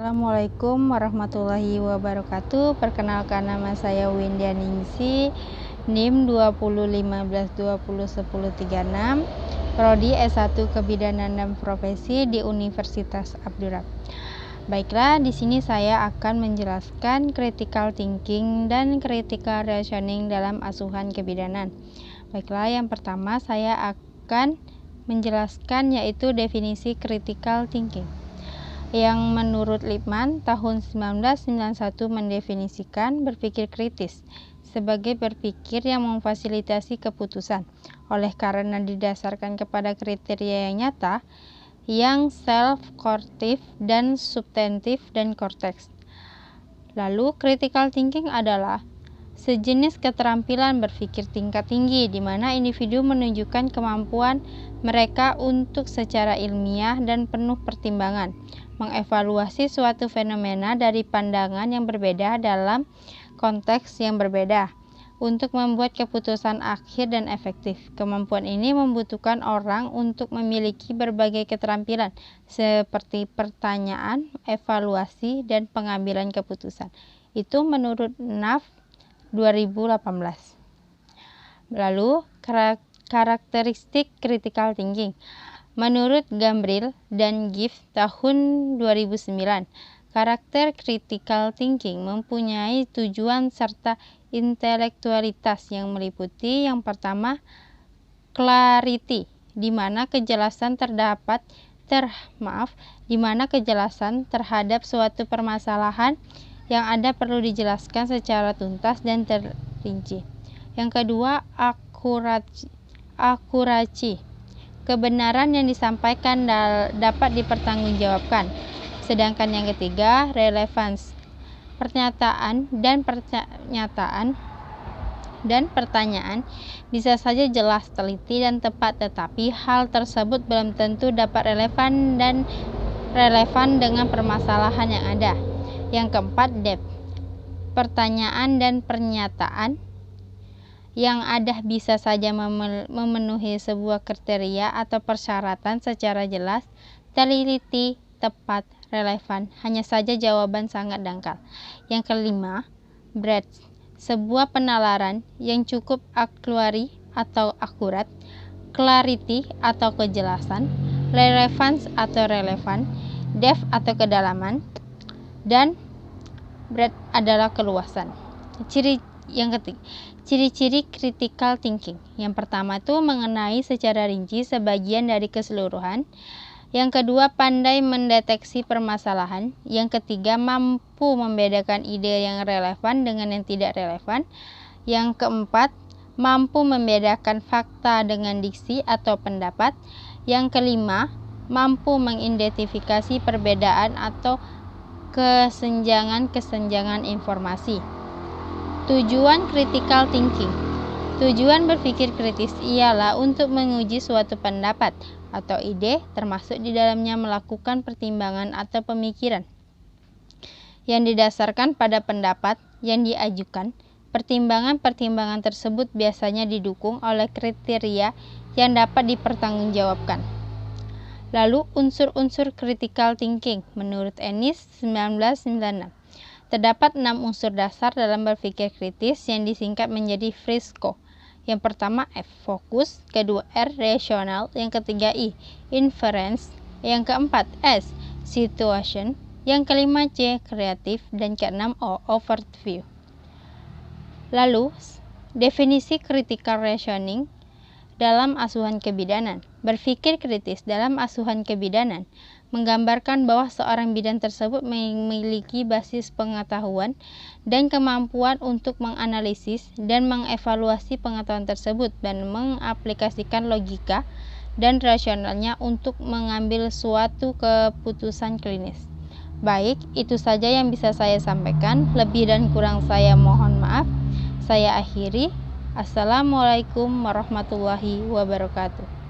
Assalamualaikum warahmatullahi wabarakatuh. Perkenalkan, nama saya Windianingsi, NIM 2015201036, Prodi S1 Kebidanan dan Profesi di Universitas Abdurrahman. Baiklah, di sini saya akan menjelaskan critical thinking dan critical reasoning dalam asuhan kebidanan. Baiklah, yang pertama saya akan menjelaskan yaitu definisi critical thinking, yang menurut Lippmann tahun 1991 mendefinisikan berpikir kritis sebagai berpikir yang memfasilitasi keputusan oleh karena didasarkan kepada kriteria yang nyata yang self-kortif dan substantif dan korteks. Lalu critical thinking adalah sejenis keterampilan berpikir tingkat tinggi di mana individu menunjukkan kemampuan mereka untuk secara ilmiah dan penuh pertimbangan mengevaluasi suatu fenomena dari pandangan yang berbeda dalam konteks yang berbeda untuk membuat keputusan akhir dan efektif. Kemampuan ini membutuhkan orang untuk memiliki berbagai keterampilan seperti pertanyaan, evaluasi, dan pengambilan keputusan. Itu menurut NAF 2018. Lalu karakteristik critical thinking. Menurut Gambrill dan Gibbs tahun 2009, karakter critical thinking mempunyai tujuan serta intelektualitas yang meliputi yang pertama, clarity, di mana kejelasan terhadap suatu permasalahan yang ada perlu dijelaskan secara tuntas dan terperinci. Yang kedua, akurasi, kebenaran yang disampaikan dapat dipertanggungjawabkan. Sedangkan yang ketiga, relevance, pernyataan dan pertanyaan bisa saja jelas, teliti, dan tepat, tetapi hal tersebut belum tentu dapat relevan dengan permasalahan yang ada. Yang keempat, depth, pertanyaan dan pernyataan yang ada bisa saja memenuhi sebuah kriteria atau persyaratan secara jelas, teliti, tepat, relevan, hanya saja jawaban sangat dangkal. Yang kelima, breadth, sebuah penalaran yang cukup aktuari atau akurat, clarity atau kejelasan, relevance atau relevan, depth atau kedalaman, dan breadth adalah keluasan. Ciri-ciri critical thinking. Yang pertama itu mengenai secara rinci sebagian dari keseluruhan. Yang kedua, pandai mendeteksi permasalahan. Yang ketiga, mampu membedakan ide yang relevan dengan yang tidak relevan. Yang keempat, mampu membedakan fakta dengan diksi atau pendapat. Yang kelima, mampu mengidentifikasi perbedaan atau kesenjangan informasi. Tujuan critical thinking. Tujuan berpikir kritis ialah untuk menguji suatu pendapat atau ide, termasuk di dalamnya melakukan pertimbangan atau pemikiran yang didasarkan pada pendapat yang diajukan. Pertimbangan-pertimbangan tersebut biasanya didukung oleh kriteria yang dapat dipertanggungjawabkan. Lalu unsur-unsur critical thinking menurut Ennis 1996. Terdapat 6 unsur dasar dalam berpikir kritis yang disingkat menjadi Frisco. Yang pertama F, fokus, kedua R, rasional, yang ketiga I, inference, yang keempat S, situation, yang kelima C, kreatif, dan keenam O, overview. Lalu, definisi critical reasoning dalam asuhan kebidanan. Berpikir kritis dalam asuhan kebidanan menggambarkan bahwa seorang bidan tersebut memiliki basis pengetahuan dan kemampuan untuk menganalisis dan mengevaluasi pengetahuan tersebut dan mengaplikasikan logika dan rasionalnya untuk mengambil suatu keputusan klinis. Baik, itu saja yang bisa saya sampaikan. Lebih dan kurang saya mohon maaf. Saya akhiri. Assalamualaikum warahmatullahi wabarakatuh.